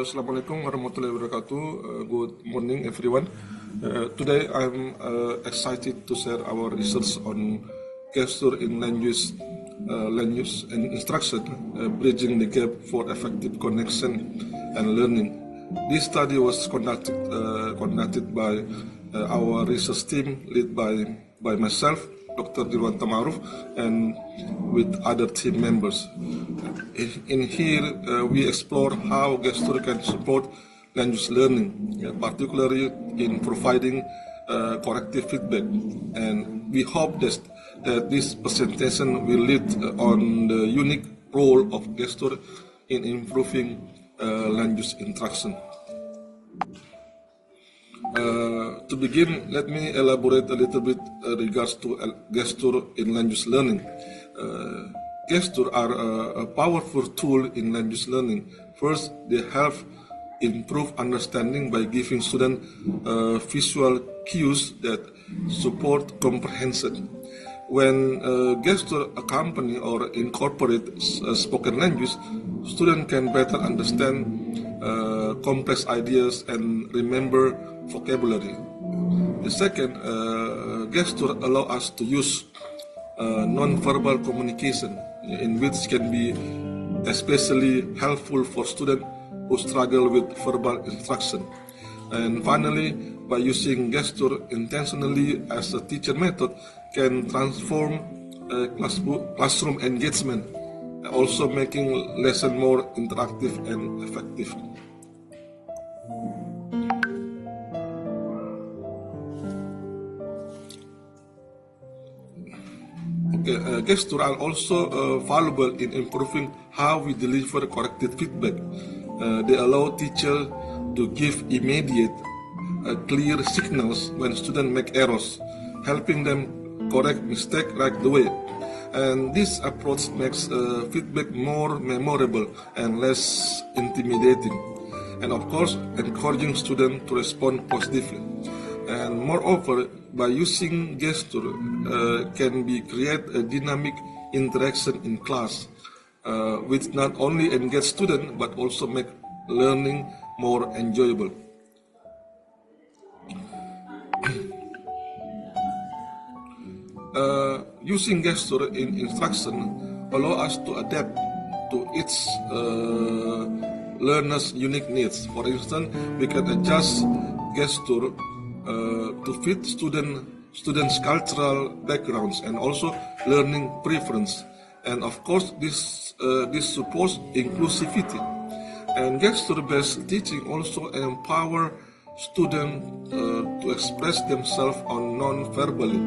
Assalamualaikum warahmatullahi wabarakatuh. Good morning, everyone. Today, I'm excited to share our research on gesture in language and instruction, bridging the gap for effective connection and learning. This study was conducted by our research team, led by myself, Dr. Dirwan Tamaruf, and with other team members. In here, we explore how gesture can support language learning, particularly in providing corrective feedback. And we hope that this presentation will lead on the unique role of gesture in improving language instruction. To begin, let me elaborate a little bit regards to gesture in language learning. Gesture are a powerful tool in language learning. First, they help improve understanding by giving students visual cues that support comprehension. When gesture accompany or incorporate spoken language, students can better understand complex ideas and remember vocabulary. The second, gesture allow us to use non-verbal communication, in which can be especially helpful for students who struggle with verbal instruction. And finally, by using gesture intentionally as a teacher method can transform classroom engagement, also making lesson more interactive and effective. Gesture are also valuable in improving how we deliver corrective feedback. They allow teachers to give immediate, clear signals when students make errors, helping them correct mistakes right away. And this approach makes feedback more memorable and less intimidating, and of course, encouraging students to respond positively. And moreover, by using gesture can be create a dynamic interaction in class, which not only engage students but also make learning more enjoyable. Using gesture in instruction allow us to adapt to each learner's unique needs. For instance, we can adjust gesture to fit students' cultural backgrounds and also learning preference. And of course, this supports inclusivity. And gesture-based teaching also empower students to express themselves on non-verbally,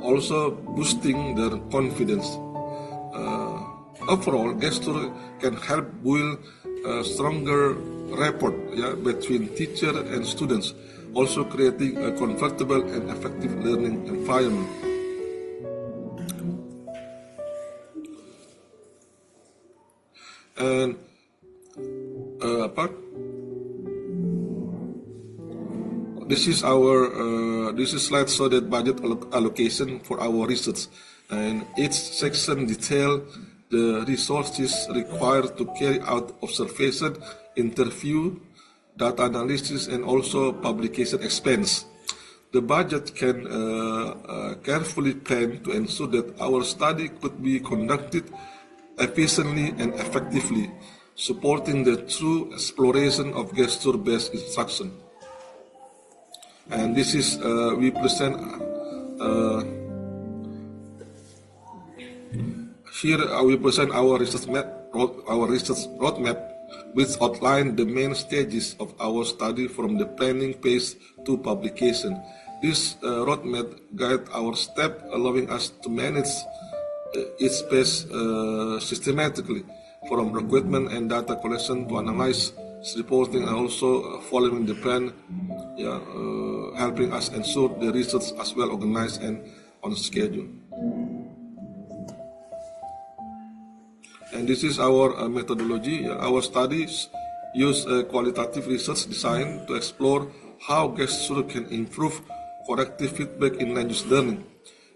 also boosting their confidence. Overall, gesture can help build a stronger rapport between teacher and students, also creating a comfortable and effective learning environment. And this is slide show that budget allocation for our research, and each section detail the resources required to carry out observation, interview, data analysis, and also publication expense. The budget can carefully plan to ensure that our study could be conducted efficiently and effectively, supporting the true exploration of gesture-based instruction. And this is we present here. We present our research roadmap, which outline the main stages of our study from the planning phase to publication. This roadmap guides our step, allowing us to manage each phase systematically, from recruitment and data collection to analyze, reporting, and also following the plan, helping us ensure the research as well organized and on schedule. And this is our methodology. Our studies use qualitative research design to explore how gesture can improve corrective feedback in language learning.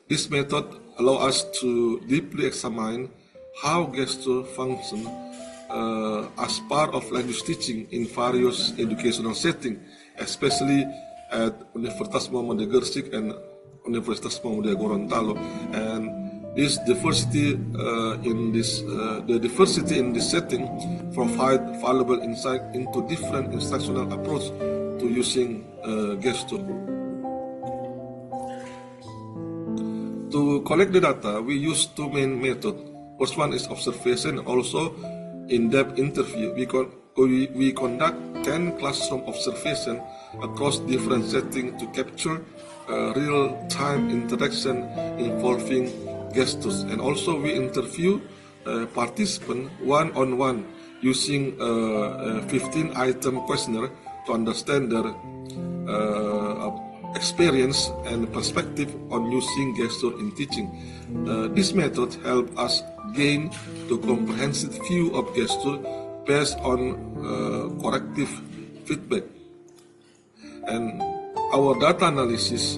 This method allows us to deeply examine how gesture function as part of language teaching in various educational settings, especially at Universitas Muhammadiyah Gresik and Universitas Muhammadiyah Gorontalo. And this diversity the diversity in this setting provide valuable insight into different instructional approach to using gesture. To collect the data, we use two main methods. First one is observation, also in-depth interview. We conduct 10 classroom observation across different settings to capture real-time interaction involving gestures. And also we interview participants one-on-one using a 15-item questionnaire to understand their experience and perspective on using gesture in teaching. This method helps us gain the comprehensive view of gesture based on corrective feedback. And our data analysis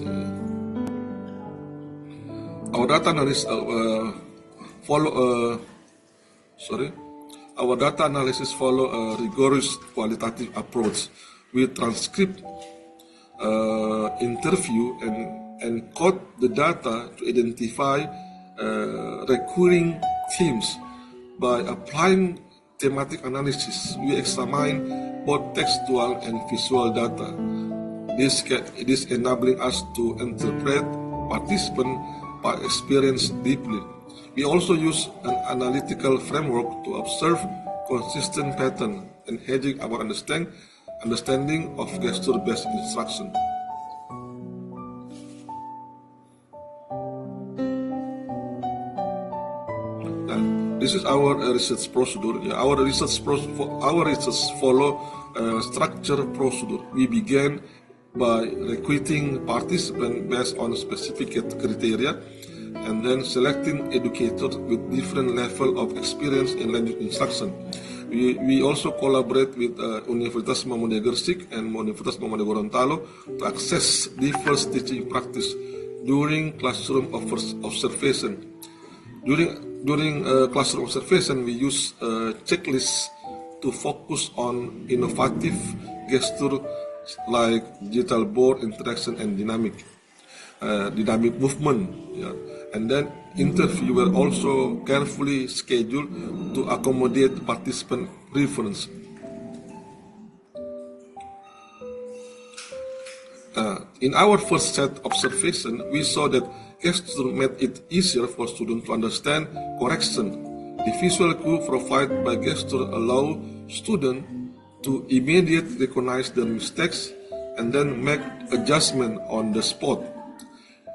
follow a rigorous qualitative approach. We transcript interview and code the data to identify recurring themes. By applying thematic analysis, we examine both textual and visual data. This enabling us to interpret participant experience deeply. We also use an analytical framework to observe consistent pattern, enhancing our understanding of gesture-based instruction. This is our research procedure. Our research follow a structured procedure. We began by recruiting participants based on specific criteria, and then selecting educators with different level of experience in language instruction. We also collaborate with Universitas Muhammadiyah Gresik and Universitas Muhammadiyah Gorontalo to access diverse teaching practice during classroom observation. During classroom observation, we use checklists to focus on innovative gesture like digital board interaction and dynamic movement. Yeah. And then interview were also carefully scheduled to accommodate participant preference. In our first set observation, we saw that gesture made it easier for students to understand correction. The visual cue provided by gesture allow students to immediately recognize their mistakes and then make adjustment on the spot.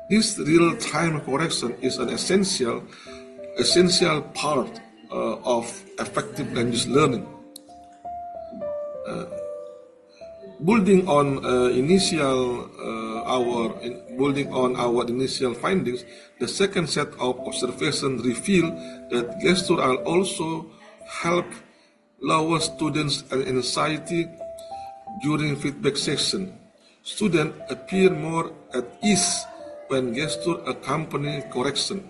This real-time correction is an essential part of effective language learning. Building on our initial findings, the second set of observations revealed that gesture are also help lower students' anxiety during feedback session. Students appear more at ease when gesture accompany correction,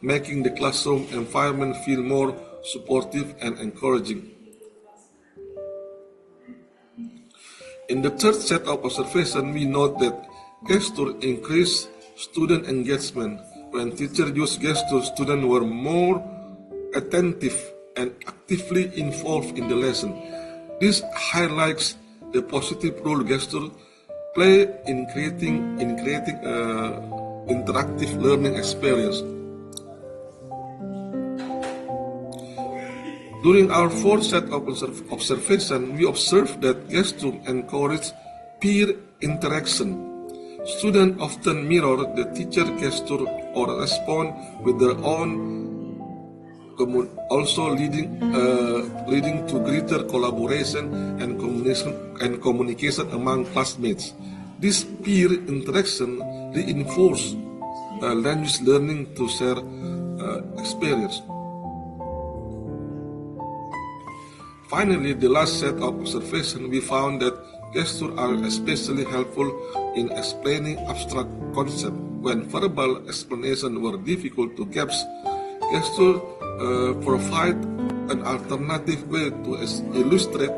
making the classroom environment feel more supportive and encouraging. In the third set of observation, we note that gesture increase student engagement. When teachers used gesture, students were more attentive and actively involved in the lesson. This highlights the positive role gesture play in creating interactive learning experience. During our fourth set of observation, we observed that gesture encourage peer interaction. Students often mirror the teacher gesture or respond with their own, also leading to greater collaboration and communication among classmates. This peer interaction reinforces language learning to share experience. Finally, the last set of observation, we found that gestures are especially helpful in explaining abstract concepts. When verbal explanations were difficult to grasp, gestures provide an alternative way to illustrate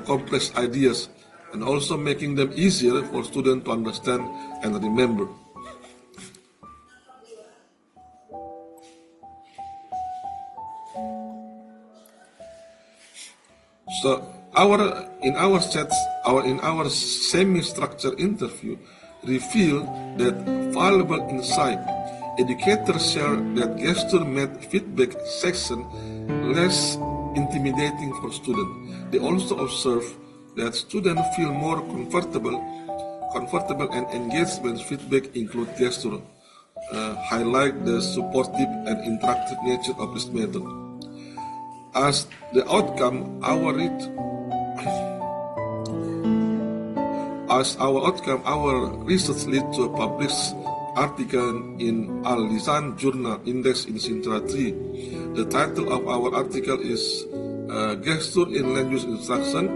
complex ideas, and also making them easier for students to understand and remember. So in our semi-structured interview revealed that valuable insight. Educators share that gesture made feedback section less intimidating for students. They also observe that students feel more comfortable and engaged when feedback include gesture, highlight the supportive and interactive nature of this method. As the outcome, our research led to a published article in Al-Lisan Journal Index in Sintra 3. The title of our article is Gesture in Land Use Instruction,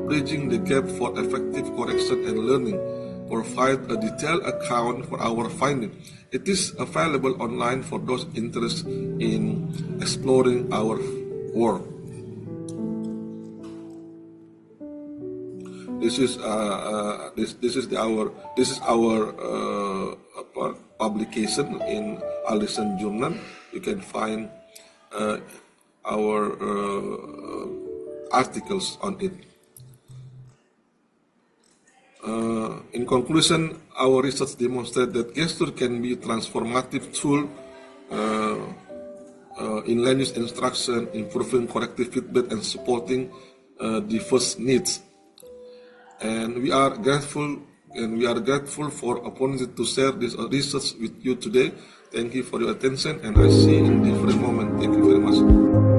Bridging the Gap for Effective Correction and Learning, provide a detailed account for our finding. It is available online for those interested in exploring our work. This is our publication in Al-Lisan Journal. You can find our articles on it. In conclusion, our research demonstrates that gesture can be a transformative tool in land use instruction, improving corrective feedback and supporting diverse needs. And we are grateful for opportunity to share this research with you today. Thank you for your attention, and I see you in different moment. Thank you very much.